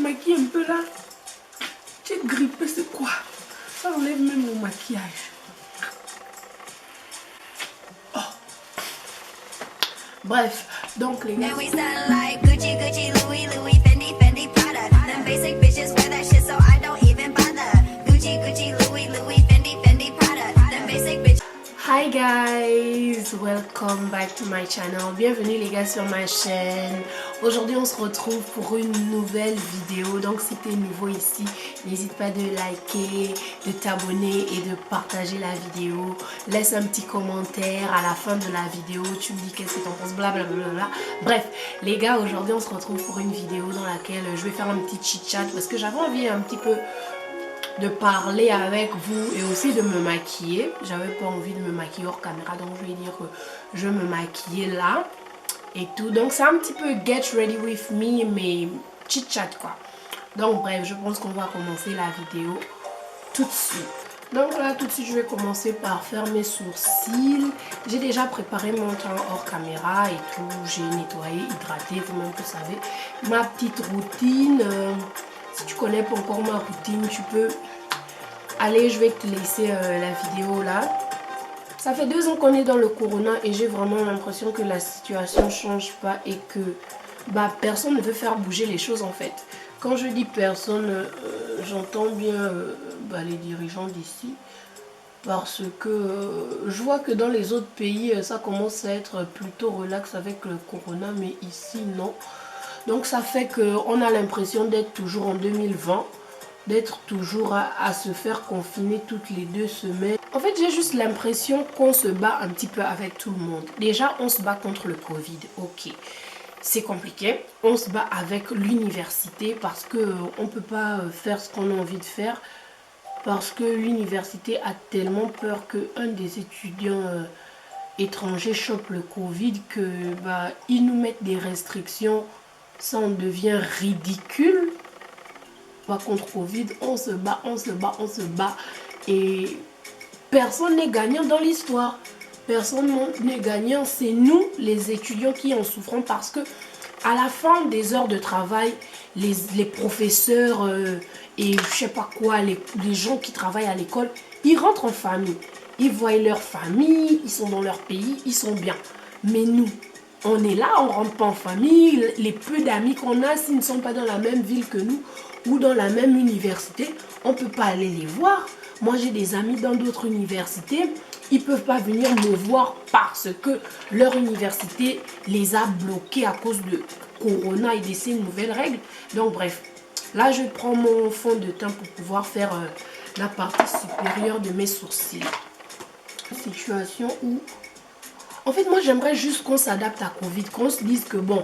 maquille un peu là. Tu es grippée, c'est quoi? Ça enlève même mon maquillage. Oh. Bref, donc les gars. Hi guys, welcome back to my channel. Bienvenue les gars sur ma chaîne. Aujourd'hui on se retrouve pour une nouvelle vidéo. Donc si tu es nouveau ici, n'hésite pas de liker, de t'abonner et de partager la vidéo. Laisse un petit commentaire à la fin de la vidéo. Tu me dis qu'est-ce que tu en penses, blablabla. Bref, les gars, aujourd'hui on se retrouve pour une vidéo dans laquelle je vais faire un petit chit-chat parce que j'avais envie un petit peu de parler avec vous et aussi de me maquiller. J'avais pas envie de me maquiller hors caméra, donc je vais dire que je me maquiller là et tout. Donc c'est un petit peu get ready with me, mais chit chat quoi. Donc bref, je pense qu'on va commencer la vidéo tout de suite. Donc là tout de suite je vais commencer par faire mes sourcils. J'ai déjà préparé mon temps hors caméra et tout. J'ai nettoyé, hydraté, vous-même vous savez. Ma petite routine. Si tu connais pas encore ma routine, tu peux aller, je vais te laisser la vidéo là. Ça fait 2 ans qu'on est dans le corona et j'ai vraiment l'impression que la situation change pas et que personne ne veut faire bouger les choses en fait. Quand je dis personne, j'entends bien les dirigeants d'ici. Parce que je vois que dans les autres pays, ça commence à être plutôt relax avec le corona, mais ici non. Donc ça fait qu'on a l'impression d'être toujours en 2020, d'être toujours à se faire confiner toutes les 2 semaines. En fait, j'ai juste l'impression qu'on se bat un petit peu avec tout le monde. Déjà, on se bat contre le Covid, ok. C'est compliqué. On se bat avec l'université parce qu'on ne peut pas faire ce qu'on a envie de faire. Parce que l'université a tellement peur qu'un des étudiants étrangers chope le Covid que ils nous mettent des restrictions. Ça en devient ridicule. Contre Covid, on se bat, on se bat, on se bat. Et personne n'est gagnant dans l'histoire. Personne n'est gagnant. C'est nous, les étudiants, qui en souffrons parce que à la fin des heures de travail, les professeurs et je sais pas quoi, les gens qui travaillent à l'école, ils rentrent en famille. Ils voient leur famille, ils sont dans leur pays, ils sont bien. Mais nous, on est là, on ne rentre pas en famille. Les peu d'amis qu'on a, s'ils ne sont pas dans la même ville que nous ou dans la même université, on ne peut pas aller les voir. Moi, j'ai des amis dans d'autres universités. Ils ne peuvent pas venir me voir parce que leur université les a bloqués à cause de Corona et de ces nouvelles règles. Donc, bref, là, je prends mon fond de teint pour pouvoir faire la partie supérieure de mes sourcils. Situation où... En fait, moi, j'aimerais juste qu'on s'adapte à Covid, qu'on se dise que bon,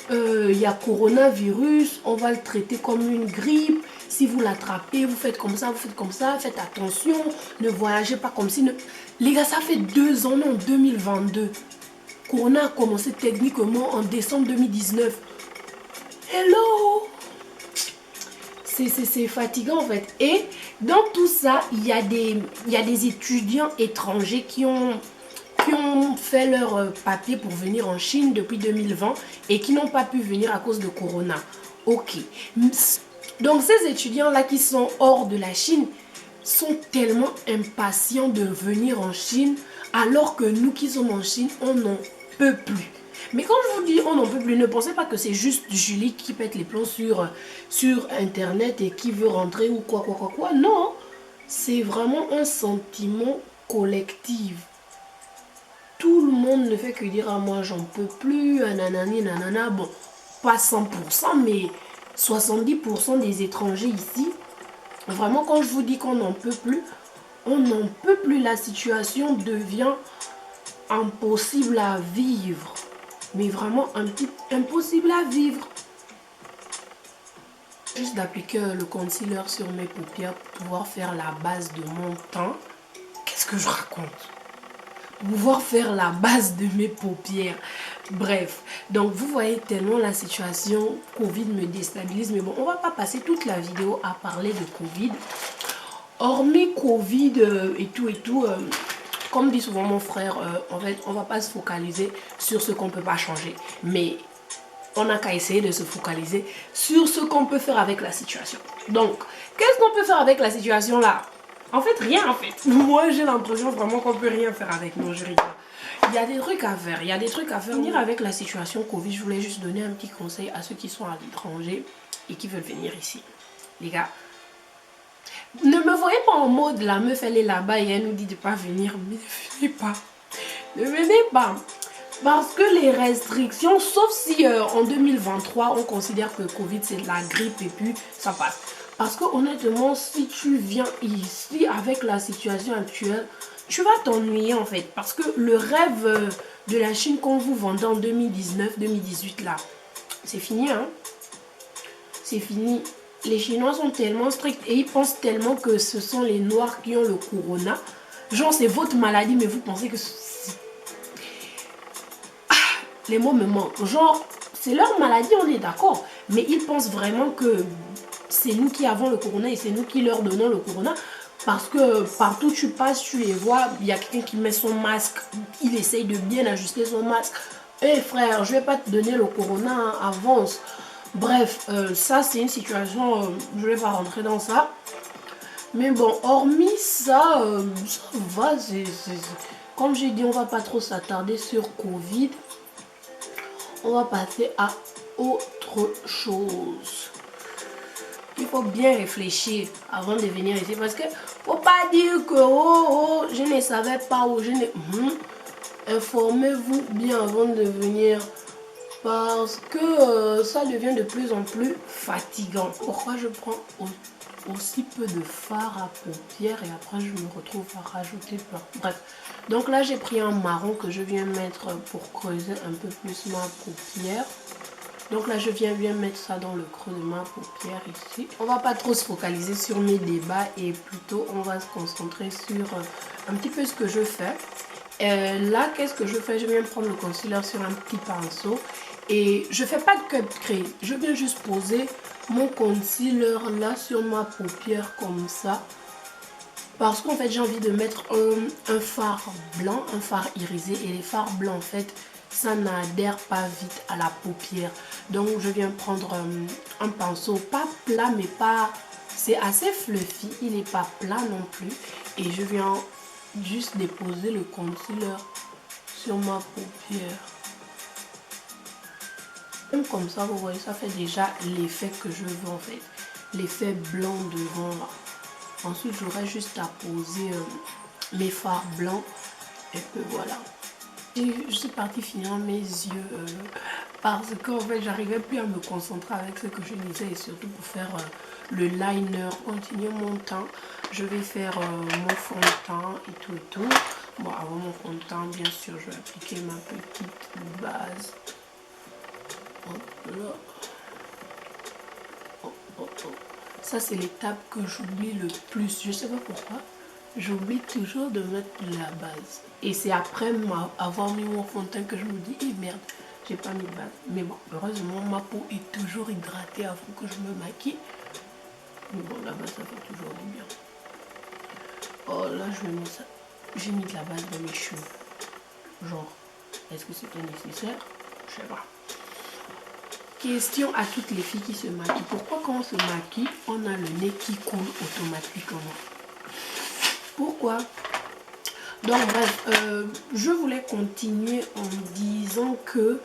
il y a coronavirus, on va le traiter comme une grippe. Si vous l'attrapez, vous faites comme ça, faites attention, ne voyagez pas comme si... Les gars, ça fait 2 ans, en 2022. Corona a commencé techniquement en décembre 2019. Hello! C'est fatigant en fait. Et dans tout ça, il y a des étudiants étrangers qui ont fait leur papier pour venir en Chine depuis 2020 et qui n'ont pas pu venir à cause de Corona. Ok. Donc ces étudiants-là qui sont hors de la Chine sont tellement impatients de venir en Chine alors que nous qui sommes en Chine, on n'en peut plus. Mais quand je vous dis on n'en peut plus, ne pensez pas que c'est juste Julie qui pète les plombs sur Internet et qui veut rentrer ou quoi. Non, c'est vraiment un sentiment collectif. Tout le monde ne fait que dire à moi j'en peux plus, nanani, nanana. Bon, pas 100%, mais 70% des étrangers ici. Vraiment, quand je vous dis qu'on n'en peut plus, on n'en peut plus. La situation devient impossible à vivre. Mais vraiment impossible à vivre. Juste d'appliquer le concealer sur mes paupières pour pouvoir faire la base de mon teint. Qu'est-ce que je raconte? Pouvoir faire la base de mes paupières. Bref, donc vous voyez tellement la situation Covid me déstabilise. Mais bon, on va pas passer toute la vidéo à parler de Covid. Hormis Covid et tout, comme dit souvent mon frère, en fait, on va pas se focaliser sur ce qu'on peut pas changer. Mais on n'a qu'à essayer de se focaliser sur ce qu'on peut faire avec la situation. Donc, qu'est-ce qu'on peut faire avec la situation là? En fait, rien en fait. Moi, j'ai l'impression vraiment qu'on peut rien faire avec nos jurys. Il y a des trucs à faire, il y a des trucs à faire. Venir avec la situation Covid, je voulais juste donner un petit conseil à ceux qui sont à l'étranger et qui veulent venir ici. Les gars, ne me voyez pas en mode la meuf elle est là-bas et elle nous dit de pas venir. Mais ne venez pas. Ne venez pas. Parce que les restrictions, sauf si en 2023 on considère que Covid c'est de la grippe et puis ça passe. Parce que honnêtement, si tu viens ici avec la situation actuelle, tu vas t'ennuyer en fait. Parce que le rêve de la Chine qu'on vous vendait en 2019-2018 là, c'est fini hein. C'est fini. Les Chinois sont tellement stricts et ils pensent tellement que ce sont les Noirs qui ont le corona. Genre c'est votre maladie mais vous pensez que... Les mots me manquent. Genre c'est leur maladie, on est d'accord. Mais ils pensent vraiment que c'est nous qui avons le corona et c'est nous qui leur donnons le corona. Parce que partout tu passes, tu les vois, il y a quelqu'un qui met son masque, il essaye de bien ajuster son masque. Hé frère, je vais pas te donner le corona, hein, avance. Bref, ça c'est une situation, je vais pas rentrer dans ça. Mais bon, hormis ça, ça va, comme j'ai dit, on va pas trop s'attarder sur Covid. On va passer à autre chose. Il faut bien réfléchir avant de venir ici parce que faut pas dire que je ne savais pas ou je ne... Informez-vous bien avant de venir parce que ça devient de plus en plus fatigant. Pourquoi je prends aussi peu de fard à paupières et après je me retrouve à rajouter plein. Bref, donc là j'ai pris un marron que je viens mettre pour creuser un peu plus ma paupière. Donc là je viens bien mettre ça dans le creux de ma paupière ici. On va pas trop se focaliser sur mes débats et plutôt on va se concentrer sur un petit peu ce que je fais. Là qu'est-ce que je fais? Je viens prendre le concealer sur un petit pinceau et je fais pas de cut crease. Je viens juste poser mon concealer là sur ma paupière comme ça. Parce qu'en fait j'ai envie de mettre un fard blanc, un fard irisé et les fards blancs en fait ça n'adhère pas vite à la paupière. Donc je viens prendre un pinceau pas plat mais pas... C'est assez fluffy, il n'est pas plat non plus. Et je viens juste déposer le concealer sur ma paupière. Même comme ça, vous voyez, ça fait déjà l'effet que je veux en fait. L'effet blanc devant là. Ensuite, j'aurai juste à poser mes fards blancs. Et puis voilà. Et je suis partie finir mes yeux parce qu'en fait j'arrivais plus à me concentrer avec ce que je disais et surtout pour faire le liner, continuer mon teint. Je vais faire mon fond de teint et tout. Bon, avant mon fond de teint, bien sûr, je vais appliquer ma petite base. Hop là. Ça c'est l'étape que j'oublie le plus. Je sais pas pourquoi. J'oublie toujours de mettre la base. Et c'est après avoir mis mon fond de teint que je me dis, eh merde, j'ai pas mis de base. Mais bon, heureusement, ma peau est toujours hydratée avant que je me maquille. Mais bon, la base, ça fait toujours du bien. Oh là, je mets ça. J'ai mis de la base dans mes cheveux. Genre, est-ce que c'était nécessaire? Je sais pas. Question à toutes les filles qui se maquillent. Pourquoi quand on se maquille, on a le nez qui coule automatiquement? Pourquoi? Donc bref, je voulais continuer en disant que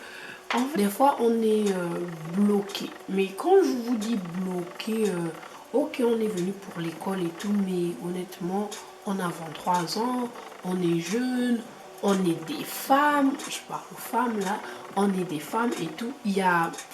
en fait, des fois on est bloqué. Mais quand je vous dis bloqué, ok on est venu pour l'école et tout, mais honnêtement on a 23 ans, on est jeune, on est des femmes, je parle aux femmes là, on est des femmes et tout.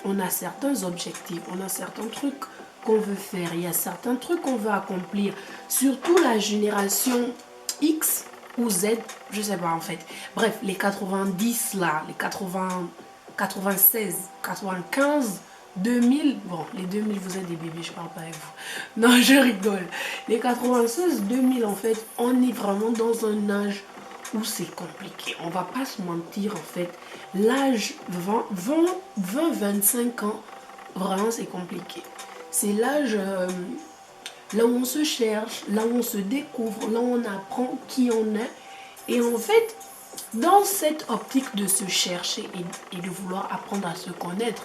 On a certains objectifs, on a certains trucs qu'on veut faire, il y a certains trucs qu'on veut accomplir, surtout la génération X ou Z, je sais pas en fait. Bref, les 90 là, les 80, 96, 95, 2000, bon les 2000 vous êtes des bébés, je parle pas avec vous. Non, je rigole. Les 96, 2000 en fait, on est vraiment dans un âge où c'est compliqué. On va pas se mentir en fait. L'âge 20-25 ans, vraiment c'est compliqué. C'est l'âge là où on se cherche, là où on se découvre, là où on apprend qui on est. Et en fait, dans cette optique de se chercher et de vouloir apprendre à se connaître,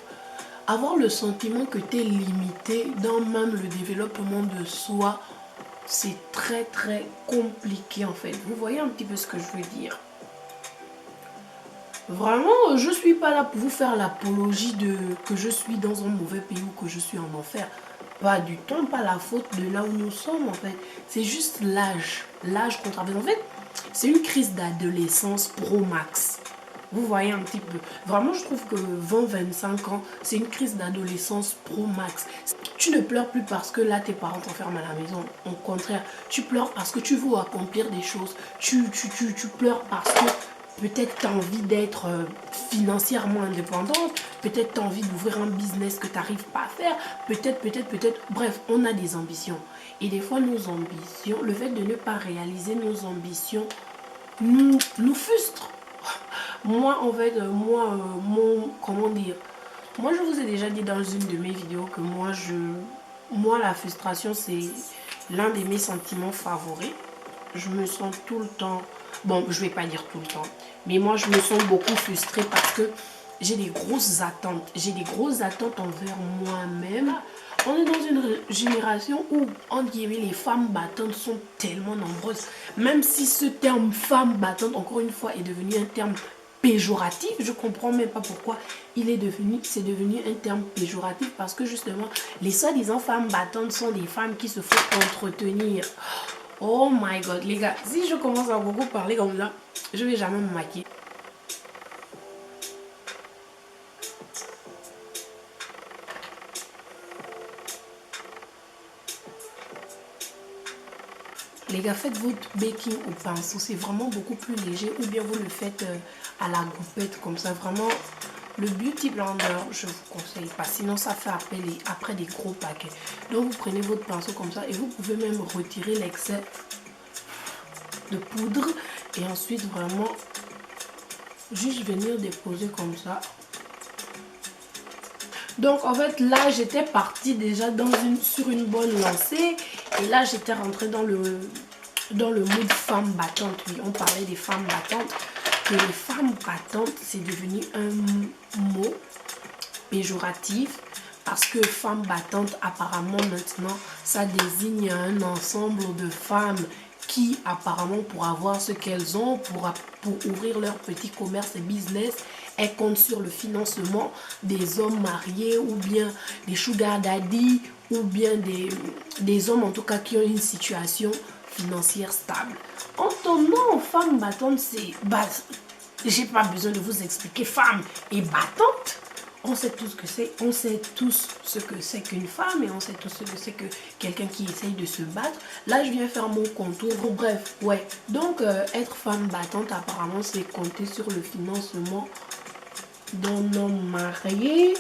avoir le sentiment que tu es limité dans même le développement de soi, c'est très très compliqué en fait. Vous voyez un petit peu ce que je veux dire? Vraiment, je suis pas là pour vous faire l'apologie de que je suis dans un mauvais pays ou que je suis en enfer. Pas du tout, pas la faute de là où nous sommes en fait. C'est juste l'âge. L'âge qu'on traverse. En fait, c'est une crise d'adolescence pro max. Vous voyez un petit peu. Vraiment, je trouve que 20-25 ans, c'est une crise d'adolescence pro max. Tu ne pleures plus parce que là, tes parents t'enferment à la maison. Au contraire, tu pleures parce que tu veux accomplir des choses. Tu pleures parce que peut-être tu as envie d'être financièrement indépendante. Peut-être tu as envie d'ouvrir un business que tu n'arrives pas à faire. Peut-être. Bref, on a des ambitions. Et des fois, nos ambitions, le fait de ne pas réaliser nos ambitions, nous frustre. Moi, en fait, comment dire, moi, je vous ai déjà dit dans une de mes vidéos que moi, la frustration, c'est l'un de mes sentiments favoris. Je me sens tout le temps, bon, je vais pas dire tout le temps, mais moi, je me sens beaucoup frustrée parce que j'ai des grosses attentes. J'ai des grosses attentes envers moi-même. On est dans une génération où, entre guillemets, les femmes battantes sont tellement nombreuses. Même si ce terme femme battante, encore une fois, est devenu un terme péjoratif, je comprends même pas pourquoi c'est devenu un terme péjoratif, parce que justement, les soi-disant femmes battantes sont des femmes qui se font entretenir. Oh my god, les gars, si je commence à beaucoup parler comme ça, je vais jamais me maquiller. Les gars, faites votre baking au pinceau, c'est vraiment beaucoup plus léger, ou bien vous le faites à la goupette comme ça. Vraiment, le Beauty Blender, je vous conseille pas, sinon ça fait après des gros paquets. Donc vous prenez votre pinceau comme ça et vous pouvez même retirer l'excès de poudre et ensuite vraiment juste venir déposer comme ça. Donc en fait là j'étais partie déjà sur une bonne lancée et là j'étais rentrée dans le mood femme battante. Oui, on parlait des femmes battantes, que les femmes battantes c'est devenu un mot péjoratif, parce que femme battante apparemment maintenant ça désigne un ensemble de femmes qui apparemment pour avoir ce qu'elles ont, pour ouvrir leur petit commerce et business, elles comptent sur le financement des hommes mariés ou bien des sugar daddy ou bien des hommes en tout cas qui ont une situation financière stable. En ton nom, femme battante, c'est... j'ai pas besoin de vous expliquer, femme et battante. On sait tous ce que c'est, on sait tous ce que c'est qu'une femme et on sait tous ce que c'est que quelqu'un qui essaye de se battre. Là, je viens faire mon contour. Bref, ouais. Donc, être femme battante, apparemment, c'est compter sur le financement d'un homme marié,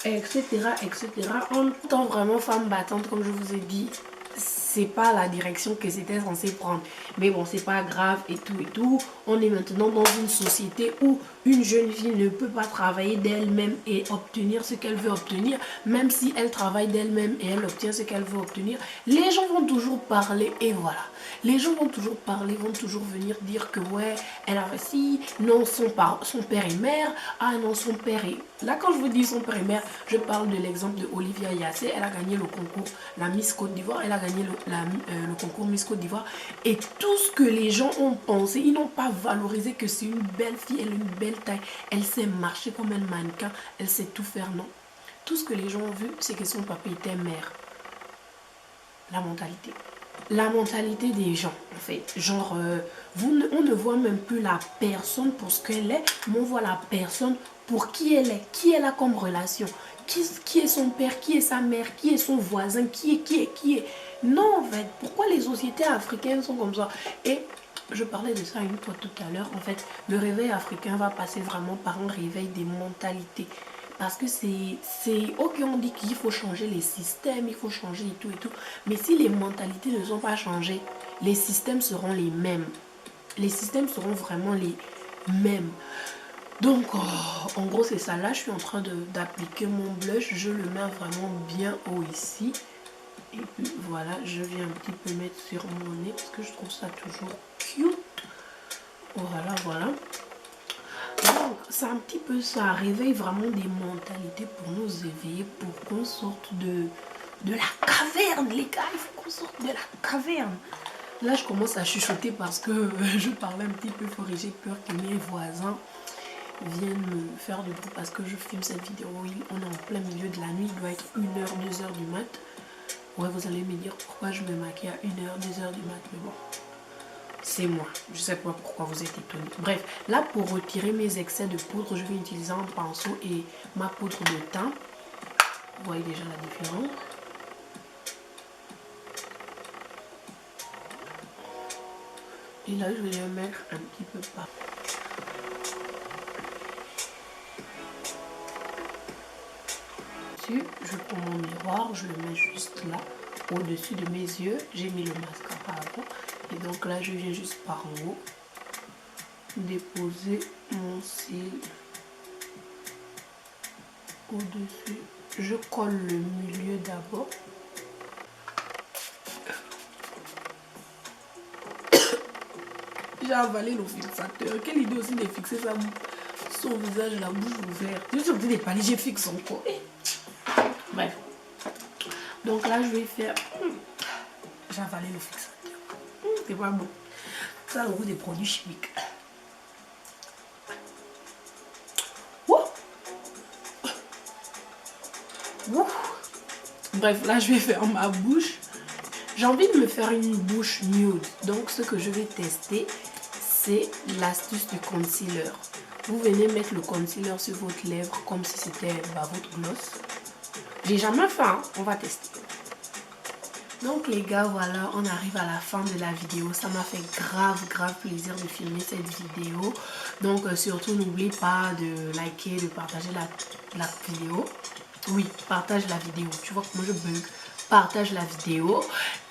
etc., etc. En tant vraiment femme battante, comme je vous ai dit, c'est pas la direction que c'était censé prendre. Mais bon, c'est pas grave et tout. On est maintenant dans une société où une jeune fille ne peut pas travailler d'elle-même et obtenir ce qu'elle veut obtenir. Même si elle travaille d'elle-même et elle obtient ce qu'elle veut obtenir, les gens vont toujours parler et voilà. Les gens vont toujours parler, vont toujours venir dire que ouais, elle a réussi, non, son père et mère, ah non, son père est... Là, quand je vous dis son père et mère, je parle de l'exemple de Olivia Yassé. Elle a gagné le concours, la Miss Côte d'Ivoire, elle a gagné le concours Miss Côte d'Ivoire. Et tout ce que les gens ont pensé, ils n'ont pas valorisé que c'est une belle fille, elle a une belle taille, elle sait marcher comme un mannequin, elle sait tout faire, non. Tout ce que les gens ont vu, c'est que son papa était mère. La mentalité. La mentalité des gens, en fait. Genre, on ne voit même plus la personne pour ce qu'elle est, mais on voit la personne pour qui elle est. Qui elle a comme relation. Qui est son père, qui est sa mère, qui est son voisin, qui est. Non, en fait, pourquoi les sociétés africaines sont comme ça? Et je parlais de ça une fois tout à l'heure. En fait, le réveil africain va passer vraiment par un réveil des mentalités. Parce que c'est ok, on dit qu'il faut changer les systèmes, il faut changer et tout. Mais si les mentalités ne sont pas changées, les systèmes seront les mêmes. Les systèmes seront vraiment les mêmes. Donc, en gros, c'est ça. Là, je suis en train d'appliquer mon blush. Je le mets vraiment bien haut ici. Et puis, voilà, je viens un petit peu mettre sur mon nez parce que je trouve ça toujours cute. Voilà. Donc, c'est un petit peu ça, réveille vraiment des mentalités pour nous éveiller, pour qu'on sorte de la caverne, les gars, il faut qu'on sorte de la caverne. Là, je commence à chuchoter parce que je parlais un petit peu fort et j'ai peur que mes voisins viennent me faire du bruit parce que je filme cette vidéo. Oui, on est en plein milieu de la nuit, il doit être 1h, 2h du mat. Ouais, vous allez me dire pourquoi je me maquille à 1h, 2h du mat, mais bon. C'est moi, je sais pas pourquoi vous êtes étonnés. Bref, là pour retirer mes excès de poudre, je vais utiliser un pinceau et ma poudre de teint. Vous voyez déjà la différence. Et là je vais les mettre un petit peu par. Je prends mon miroir, je le mets juste là, au-dessus de mes yeux. J'ai mis le mascara avant. Et donc là je viens juste par en haut déposer mon cil au-dessus. Je colle le milieu d'abord. J'ai avalé le fixateur. Quelle idée aussi de fixer son visage, la bouche ouverte. Je suis en train de parler, j'ai fixé encore. Bref. Donc là, je vais faire... J'ai avalé le fixateur. C'est pas bon. Ça a le goût des produits chimiques. Bref, là, je vais faire ma bouche. J'ai envie de me faire une bouche nude. Donc, ce que je vais tester, c'est l'astuce du concealer. Vous venez mettre le concealer sur votre lèvre comme si c'était votre gloss. J'ai jamais fait, hein? On va tester. Donc les gars, voilà, on arrive à la fin de la vidéo. Ça m'a fait grave plaisir de filmer cette vidéo. Donc surtout n'oublie pas de liker, de partager la vidéo. Oui, partage la vidéo. Tu vois comment je bug. Partage la vidéo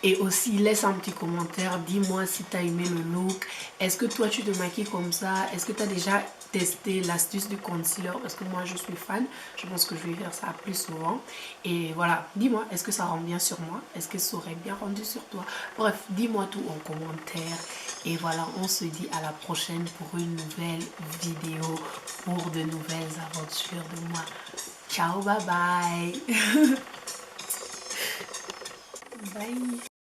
et aussi laisse un petit commentaire. Dis-moi si tu as aimé le look. Est-ce que toi tu te maquilles comme ça? Est-ce que tu as déjà testé l'astuce du concealer? Parce que moi je suis fan. Je pense que je vais faire ça plus souvent. Et voilà, dis-moi, est-ce que ça rend bien sur moi? Est-ce que ça aurait bien rendu sur toi? Bref, dis-moi tout en commentaire. Et voilà, on se dit à la prochaine pour une nouvelle vidéo, pour de nouvelles aventures de moi. Ciao, bye bye. Bye.